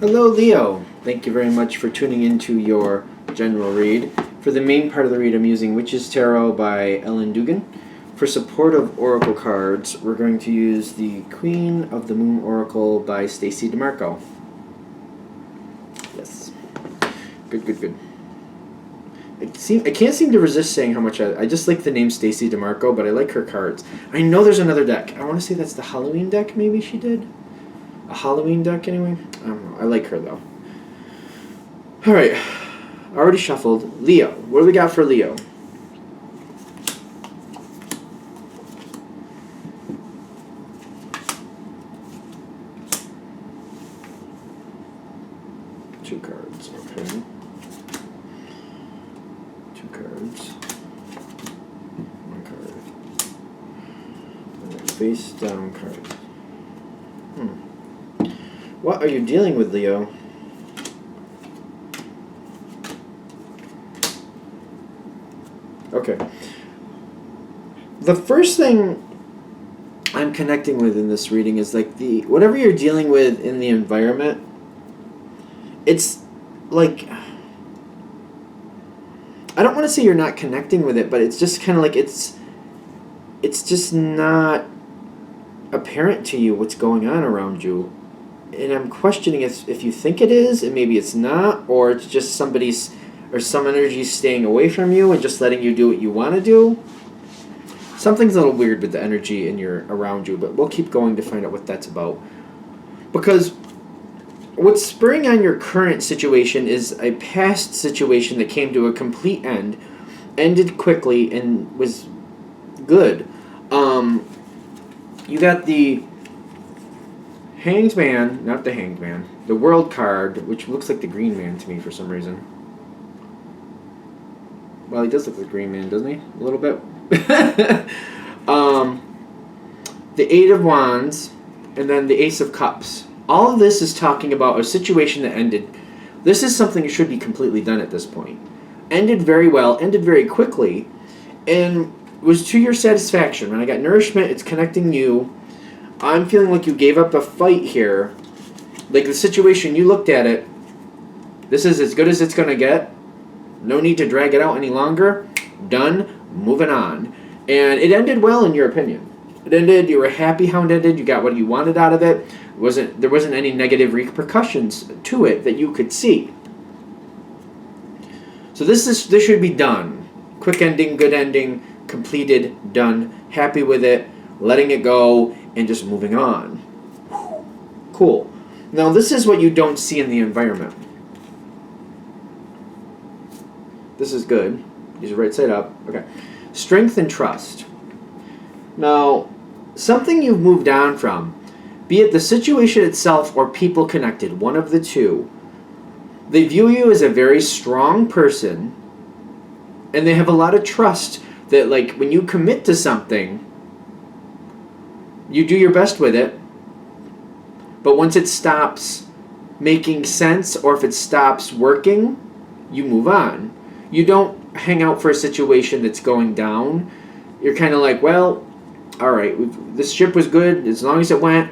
Hello, Leo. Thank you very much for tuning into your general read. For the main part of the read, I'm using Witch's Tarot by Ellen Dugan. For supportive oracle cards, we're going to use the Queen of the Moon Oracle by Stacey DeMarco. Yes. Good. I can't seem to resist saying how much I just like the name Stacey DeMarco, but I like her cards. I know there's another deck. I want to say that's the Halloween deck maybe she did. A Halloween deck anyway? I don't know. I like her though. Alright. Already shuffled. Leo. What do we got for Leo? Two cards. Okay. Two cards. One card. And then face down card. What are you dealing with, Leo? Okay. The first thing I'm connecting with in this reading is like whatever you're dealing with in the environment, it's like, I don't want to say you're not connecting with it, but it's just kind of like it's just not apparent to you what's going on around you. And I'm questioning if you think it is, and maybe it's not, or it's just somebody's, or some energy staying away from you and just letting you do what you want to do. Something's a little weird with the energy in around you, but we'll keep going to find out what that's about. Because what's spurring on your current situation is a past situation that came to a complete end, ended quickly, and was good. You got the Hanged Man, not the Hanged Man, the World card, which looks like the Green Man to me for some reason. Well, he does look like the Green Man, doesn't he? A little bit. The Eight of Wands, and then the Ace of Cups. All of this is talking about a situation that ended. This is something that should be completely done at this point. Ended very well, ended very quickly, and was to your satisfaction. When I got nourishment, it's connecting you. I'm feeling like you gave up a fight here. Like the situation, you looked at it. This is as good as it's going to get. No need to drag it out any longer. Done. Moving on. And it ended well in your opinion. It ended. You were happy how it ended. You got what you wanted out of it. There wasn't any negative repercussions to it that you could see. So this should be done. Quick ending, good ending, completed, done, happy with it, letting it go, and just moving on. Cool. Now this is what you don't see in the environment. This is good. Use it right side up. Okay. Strength and trust. Now, something you've moved on from, be it the situation itself or people connected, one of the two, they view you as a very strong person, and they have a lot of trust that, like, when you commit to something, you do your best with it, but once it stops making sense or if it stops working, you move on. You don't hang out for a situation that's going down. You're kind of like, well, all right, this ship was good as long as it went.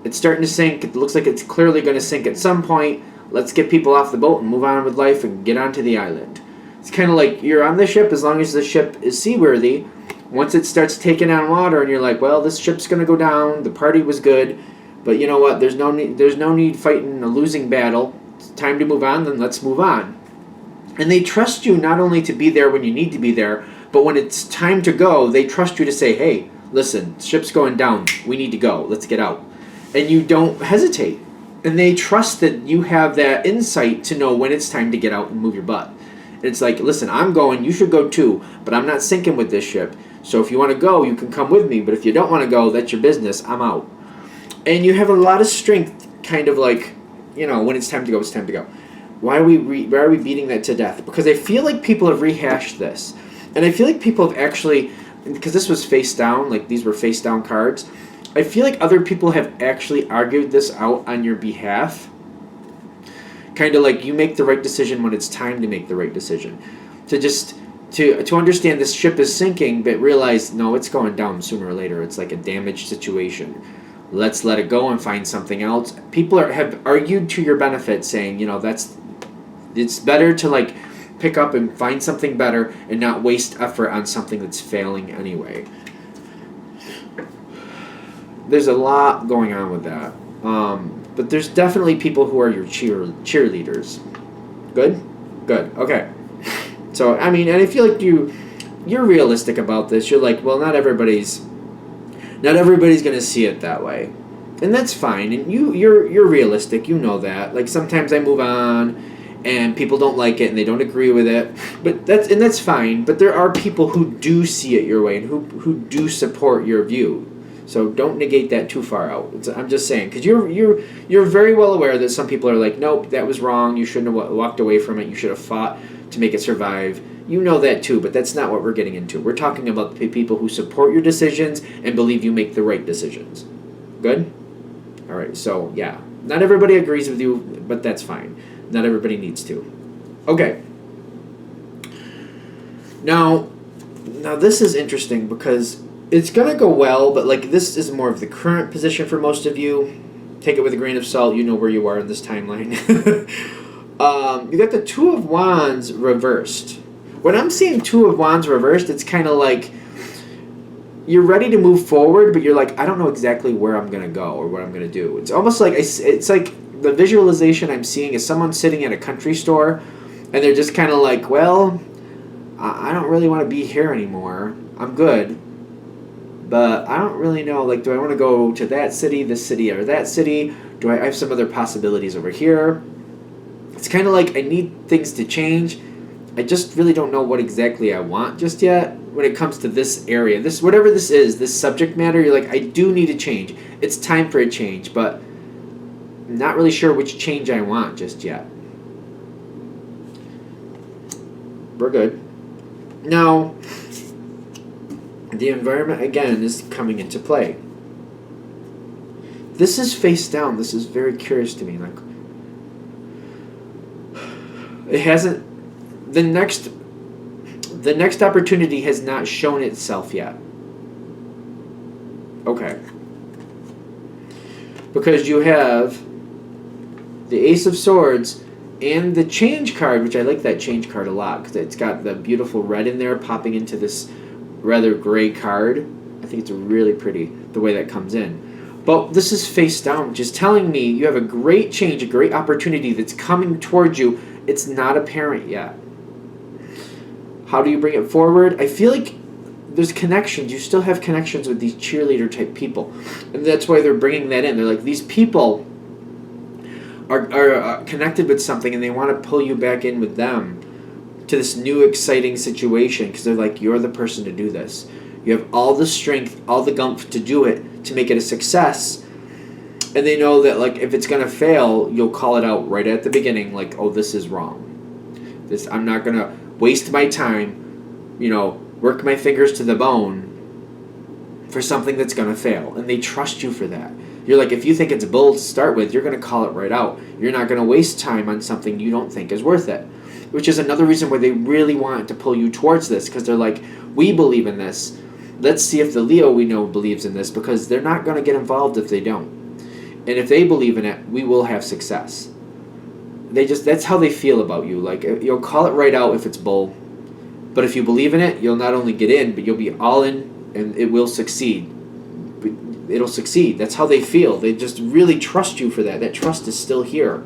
It's starting to sink. It looks like it's clearly going to sink at some point. Let's get people off the boat and move on with life and get onto the island. It's kind of like you're on the ship as long as the ship is seaworthy. Once it starts taking on water and you're like, well, this ship's going to go down. The party was good. But you know what? There's no need fighting a losing battle. It's time to move on, then let's move on. And they trust you not only to be there when you need to be there, but when it's time to go, they trust you to say, hey, listen, ship's going down. We need to go. Let's get out. And you don't hesitate. And they trust that you have that insight to know when it's time to get out and move your butt. And it's like, listen, I'm going. You should go too. But I'm not sinking with this ship. So if you want to go, you can come with me. But if you don't want to go, that's your business. I'm out. And you have a lot of strength, kind of like, you know, when it's time to go, it's time to go. Why are we beating that to death? Because I feel like people have rehashed this. And I feel like people have actually, because this was face down, like these were face down cards, I feel like other people have actually argued this out on your behalf. Kind of like you make the right decision when it's time to make the right decision. To understand this ship is sinking, but realize, no, it's going down sooner or later. It's like a damaged situation. let's let it go and find something else. People have argued to your benefit, saying, it's better to like pick up and find something better and not waste effort on something that's failing anyway. There's a lot going on with that. But there's definitely people who are your cheerleaders. Good? Good. Okay. So, I mean, and I feel like you're realistic about this. You're like, well, not everybody's going to see it that way. And that's fine. And you're realistic. You know that. Like, sometimes I move on and people don't like it and they don't agree with it. But that's fine. But there are people who do see it your way and who do support your view. So don't negate that too far out. I'm just saying, because you're very well aware that some people are like, nope, that was wrong. You shouldn't have walked away from it. You should have fought to make it survive. You know that too, but that's not what we're getting into. We're talking about the people who support your decisions and believe you make the right decisions. Good? All right, so yeah. Not everybody agrees with you, but that's fine. Not everybody needs to. Okay. Now this is interesting because it's going to go well, but like this is more of the current position for most of you. Take it with a grain of salt. You know where you are in this timeline. You got the Two of Wands reversed. When I'm seeing Two of Wands reversed, it's kind of like you're ready to move forward, but you're like, I don't know exactly where I'm going to go or what I'm going to do. It's almost like it's like the visualization I'm seeing is someone sitting at a country store, and they're just kind of like, well, I don't really want to be here anymore. I'm good. But I don't really know, like, do I want to go to that city, this city, or that city? Do I have some other possibilities over here? It's kind of like I need things to change. I just really don't know what exactly I want just yet when it comes to this area. This, whatever this is, this subject matter, you're like, I do need a change. It's time for a change, but I'm not really sure which change I want just yet. We're good. Now, the environment, again, is coming into play. This is face down. This is very curious to me. Like, it hasn't... The next opportunity has not shown itself yet. Okay. Because you have the Ace of Swords and the Change card, which I like that Change card a lot because it's got the beautiful red in there popping into this rather gray card. I think it's really pretty the way that comes in. But this is face down, which is telling me you have a great change, a great opportunity that's coming towards you. It's not apparent yet. How do you bring it forward? I feel like there's connections. You still have connections with these cheerleader type people. And that's why they're bringing that in. They're like, these people are connected with something and they want to pull you back in with them to this new exciting situation because they're like, you're the person to do this. You have all the strength, all the gumph to do it, to make it a success. And they know that, like, if it's going to fail, you'll call it out right at the beginning, like, oh, this is wrong. I'm not going to waste my time, work my fingers to the bone for something that's going to fail. And they trust you for that. You're like, if you think it's bull to start with, you're going to call it right out. You're not going to waste time on something you don't think is worth it. Which is another reason why they really want to pull you towards this, because they're like, we believe in this. Let's see if the Leo we know believes in this, because they're not going to get involved if they don't. And if they believe in it, we will have success. That's how they feel about you. Like, you'll call it right out if it's bull. But if you believe in it, you'll not only get in, but you'll be all in, and it will succeed. It'll succeed. That's how they feel. They just really trust you for that. That trust is still here.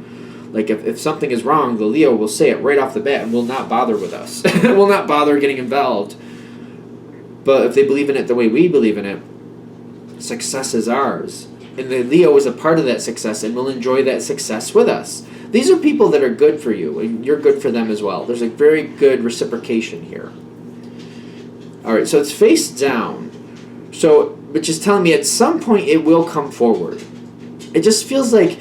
Like, if something is wrong, the Leo will say it right off the bat and will not bother with us. Will not bother getting involved. But if they believe in it the way we believe in it, success is ours. And the Leo is a part of that success and will enjoy that success with us. These are people that are good for you, and you're good for them as well. There's a very good reciprocation here. All right, so it's face down. So, which is telling me at some point it will come forward. It just feels like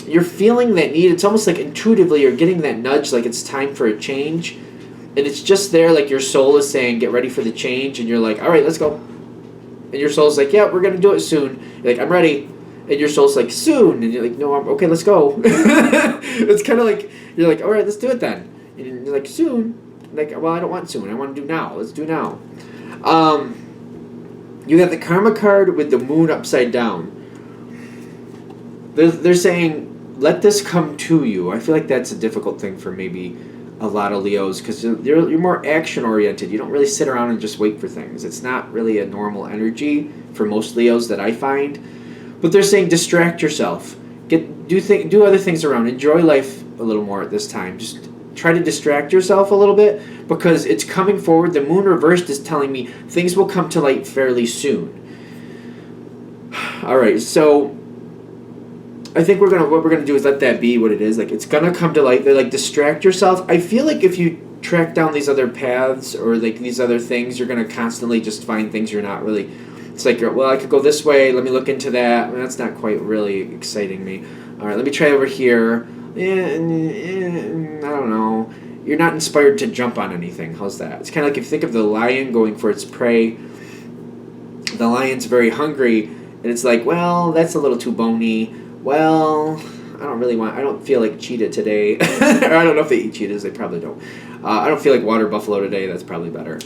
you're feeling that need. It's almost like intuitively you're getting that nudge, like it's time for a change. And it's just there, like your soul is saying, get ready for the change. And you're like, all right, let's go. And your soul's like, yeah, we're going to do it soon. You're like, I'm ready. And your soul's like, soon. And you're like, no, okay, let's go. It's kind of like, you're like, all right, let's do it then. And you're like, soon. Like, well, I don't want soon. I want to do now. Let's do now. You got the Karma card with the moon upside down, they're saying, let this come to you. I feel like that's a difficult thing for maybe a lot of Leos because you're more action oriented. You don't really sit around and just wait for things. It's not really a normal energy for most Leos that I find. But they're saying distract yourself. Do other things around. Enjoy life a little more at this time. Just try to distract yourself a little bit because it's coming forward. The moon reversed is telling me things will come to light fairly soon. All right, so I think what we're gonna do is let that be what it is. Like it's gonna come to light. They're like distract yourself. I feel like if you track down these other paths or like these other things, you're gonna constantly just find things you're not really. It's like, well, I could go this way. Let me look into that. Well, that's not quite really exciting me. All right, let me try over here. I don't know. You're not inspired to jump on anything. How's that? It's kind of like if you think of the lion going for its prey. The lion's very hungry, and it's like, well, that's a little too bony. Well, I don't feel like cheetah today. Or I don't know if they eat cheetahs. They probably don't. I don't feel like water buffalo today. That's probably better.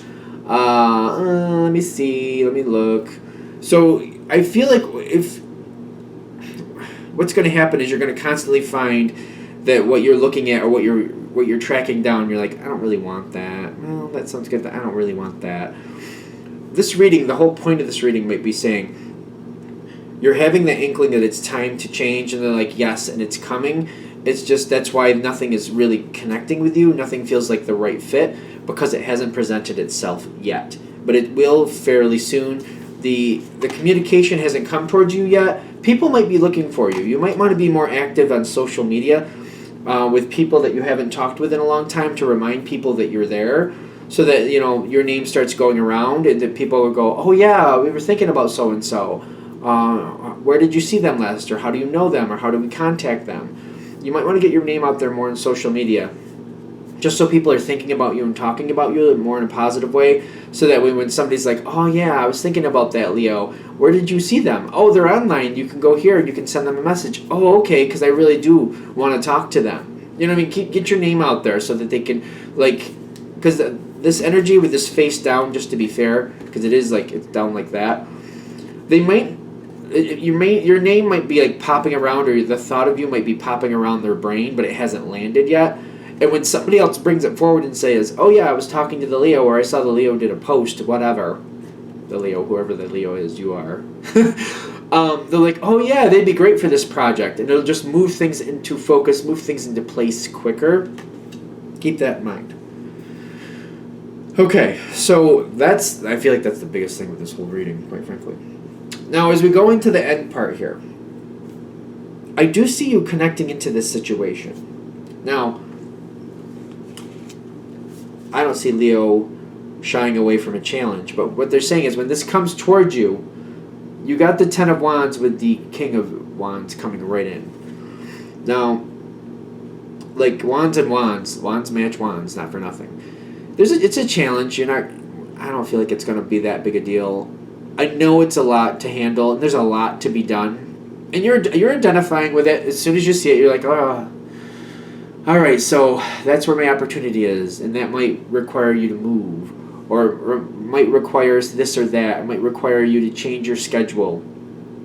Let me see. Let me look. So I feel like if what's going to happen is you're going to constantly find that what you're looking at or what you're tracking down, you're like, I don't really want that. Well, that sounds good, but I don't really want that. This reading, the whole point of this reading might be saying you're having the inkling that it's time to change, and they're like, yes, and it's coming. It's just that's why nothing is really connecting with you. Nothing feels like the right fit because it hasn't presented itself yet. But it will fairly soon. The communication hasn't come towards you yet. People might be looking for you. You might want to be more active on social media with people that you haven't talked with in a long time to remind people that you're there so that, your name starts going around and that people will go, oh, yeah, we were thinking about so-and-so. Where did you see them last? Or how do you know them? Or how do we contact them? You might want to get your name out there more on social media just so people are thinking about you and talking about you more in a positive way so that when somebody's like, oh yeah, I was thinking about that, Leo. Where did you see them? Oh, they're online. You can go here and you can send them a message. Oh, okay, because I really do want to talk to them. You know what I mean? Get your name out there so that they can, because this energy with this face down, just to be fair, because it is it's down like that, your name might be popping around, or the thought of you might be popping around their brain, but it hasn't landed yet. And when somebody else brings it forward and says, oh yeah, I was talking to the Leo, or I saw the Leo did a post, whatever, the Leo, whoever the Leo is, you are, they're like, oh yeah, they'd be great for this project. And it'll just move things into focus, move things into place quicker. Keep that in mind. Okay, so I feel like that's the biggest thing with this whole reading, quite frankly. Now, as we go into the end part here, I do see you connecting into this situation. Now, I don't see Leo shying away from a challenge, but what they're saying is when this comes towards you, you got the Ten of Wands with the King of Wands coming right in. Now, wands and wands match wands, not for nothing. It's a challenge. I don't feel like it's going to be that big a deal. I know it's a lot to handle, and there's a lot to be done, and you're identifying with it. As soon as you see it, you're like, oh, all right, so that's where my opportunity is, and that might require you to move, or might require this or that. It might require you to change your schedule.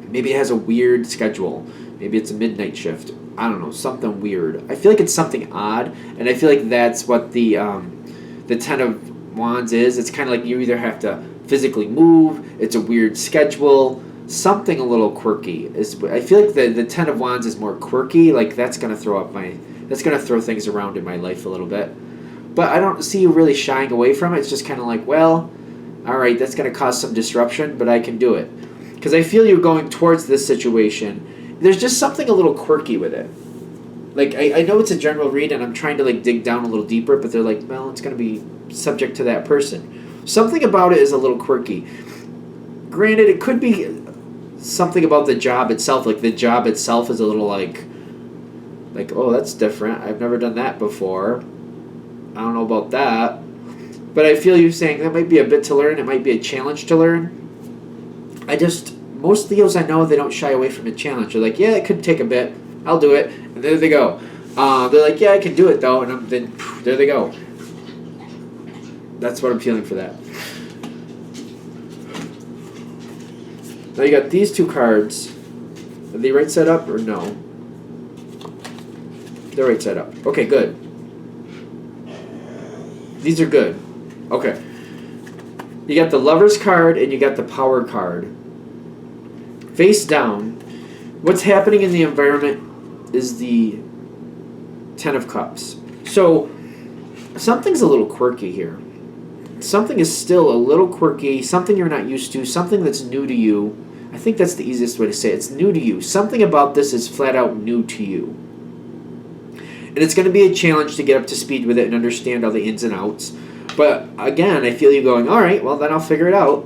Maybe it has a weird schedule. Maybe it's a midnight shift. I don't know, something weird. I feel like it's something odd, and I feel like that's what the Ten of Wands is. It's kind of like you either have to physically move, it's a weird schedule, something a little quirky. I feel like the Ten of Wands is more quirky, that's going to throw things around in my life a little bit. But I don't see you really shying away from it. It's just kind of like, well, all right, that's going to cause some disruption, but I can do it. Because I feel you're going towards this situation. There's just something a little quirky with it. I know it's a general read, and I'm trying to dig down a little deeper, but they're like, well, it's going to be subject to that person. Something about it is a little quirky. Granted, it could be something about the job itself. The job itself is a little oh, that's different. I've never done that before. I don't know about that. But I feel you saying that might be a bit to learn. It might be a challenge to learn. Most Leos I know, they don't shy away from a challenge. They're like, yeah, it could take a bit. I'll do it. And there they go. They're like, yeah, I can do it, though. And then there they go. That's what I'm feeling for that. Now you got these two cards. Are they right side up or no? They're right side up. Okay, good. These are good. Okay. You got the Lover's card and you got the Power card. Face down. What's happening in the environment is the Ten of Cups. So, something's a little quirky here. Something is still a little quirky, something you're not used to, something that's new to you. I think that's the easiest way to say it. It's new to you. Something about this is flat out new to you. And it's going to be a challenge to get up to speed with it and understand all the ins and outs. But again, I feel you going, all right, well, then I'll figure it out.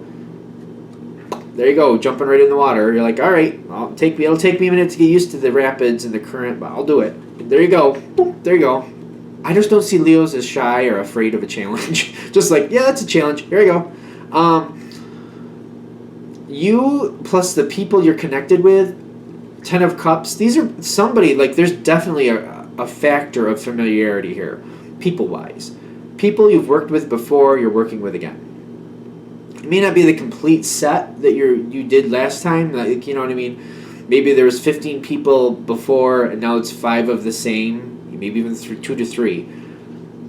There you go, jumping right in the water. You're like, all right, it'll take me a minute to get used to the rapids and the current, but I'll do it. And there you go. Boop, there you go. I just don't see Leos as shy or afraid of a challenge. Just like, yeah, that's a challenge. Here you go. You plus the people you're connected with, Ten of Cups, these are somebody, like there's definitely a factor of familiarity here, people-wise. People you've worked with before, you're working with again. It may not be the complete set that you did last time, like, you know what I mean? Maybe there was 15 people before and now it's 5 of the same. Maybe even 2 to 3.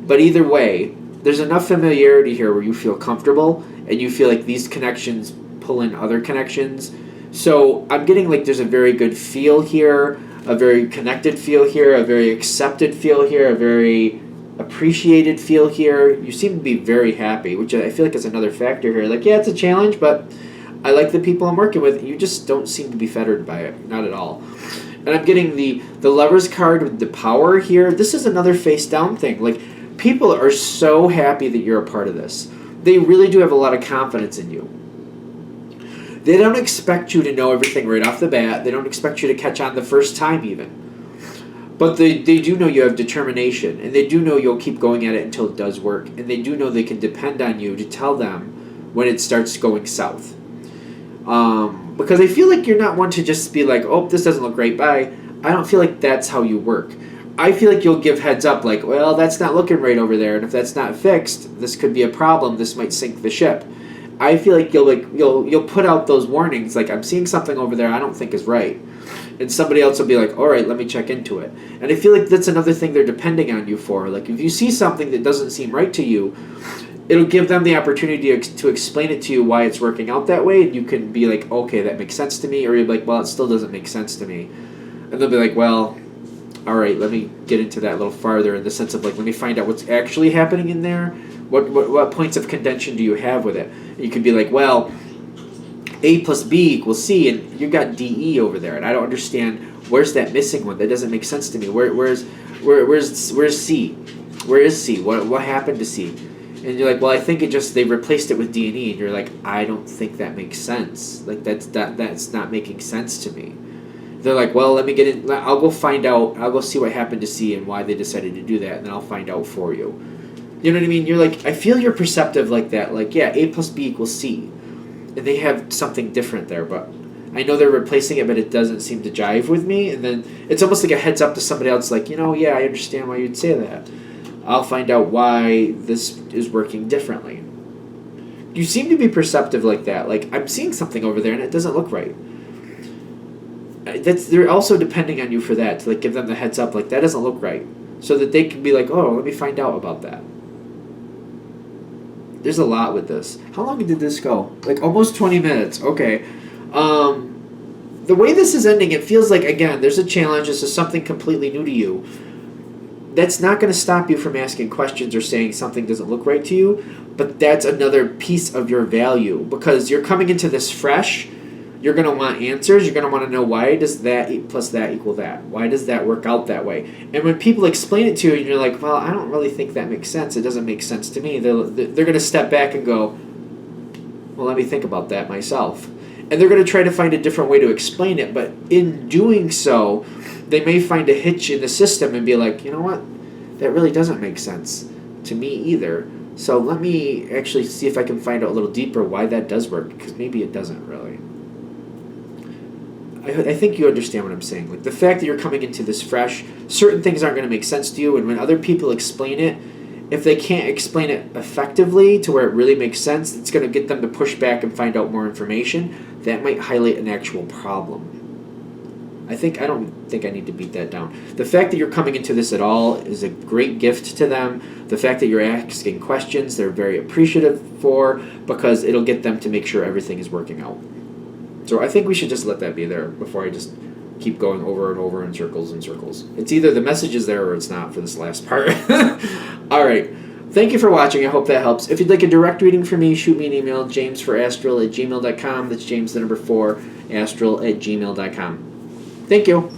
But either way, there's enough familiarity here where you feel comfortable and you feel like these connections pull in other connections. So I'm getting like there's a very good feel here, a very connected feel here, a very accepted feel here, a very appreciated feel here. You seem to be very happy, which I feel like is another factor here. Like, yeah, it's a challenge, but I like the people I'm working with. You just don't seem to be fettered by it. Not at all. And I'm getting the Lover's card with the Power here. This is another face down thing. Like, people are so happy that you're a part of this. They really do have a lot of confidence in you. They don't expect you to know everything right off the bat. They don't expect you to catch on the first time even. But they do know you have determination. And they do know you'll keep going at it until it does work. And they do know they can depend on you to tell them when it starts going south. Because I feel like you're not one to just be like, oh, this doesn't look great, bye. I don't feel like that's how you work. I feel like you'll give heads up like, well, that's not looking right over there, and if that's not fixed, this could be a problem, this might sink the ship. I feel like you'll put out those warnings, like, I'm seeing something over there I don't think is right. And somebody else will be like, all right, let me check into it. And I feel like that's another thing they're depending on you for. Like, if you see something that doesn't seem right to you, it'll give them the opportunity to explain it to you why it's working out that way, and you can be like, okay, that makes sense to me, or you'll be like, well, it still doesn't make sense to me. And they'll be like, well, all right, let me get into that a little farther in the sense of like, let me find out what's actually happening in there. What points of contention do you have with it? And you could be like, well, A plus B equals C, and you got DE over there, and I don't understand, where's that missing one? That doesn't make sense to me. Where's C? Where is C? What happened to C? And you're like, well, I think they replaced it with D and E, and you're like, I don't think that makes sense. Like, that's not making sense to me. They're like, well, let me get in. I'll go find out. I'll go see what happened to C and why they decided to do that, and then I'll find out for you. You know what I mean? You're like, I feel you're perceptive like that. Like, yeah, A plus B equals C. And they have something different there, but I know they're replacing it, but it doesn't seem to jive with me. And then it's almost like a heads up to somebody else, like, yeah, I understand why you'd say that. I'll find out why this is working differently. You seem to be perceptive like that. Like, I'm seeing something over there and it doesn't look right. They're also depending on you for that, to like give them the heads up, like, that doesn't look right. So that they can be like, oh, let me find out about that. There's a lot with this. How long did this go? Like, almost 20 minutes. Okay. The way this is ending, it feels like, again, there's a challenge. This is something completely new to you. That's not going to stop you from asking questions or saying something doesn't look right to you, but that's another piece of your value, because you're coming into this fresh. You're going to want answers. You're going to want to know, why does that plus that equal that? Why does that work out that way? And when people explain it to you and you're like, well, I don't really think that makes sense. It doesn't make sense to me. They're going to step back and go, well, let me think about that myself. And they're going to try to find a different way to explain it. But in doing so, they may find a hitch in the system and be like, you know what? That really doesn't make sense to me either. So let me actually see if I can find out a little deeper why that does work, because maybe it doesn't really. I think you understand what I'm saying. Like, the fact that you're coming into this fresh, certain things aren't going to make sense to you, and when other people explain it, if they can't explain it effectively to where it really makes sense, it's going to get them to push back and find out more information. That might highlight an actual problem. I don't think I need to beat that down. The fact that you're coming into this at all is a great gift to them. The fact that you're asking questions, they're very appreciative for, because it'll get them to make sure everything is working out. So I think we should just let that be there before I just keep going over and over in circles and circles. It's either the message is there or it's not for this last part. All right. Thank you for watching. I hope that helps. If you'd like a direct reading from me, shoot me an email, jamesforastral@gmail.com. That's James, the number 4, astral@gmail.com. Thank you.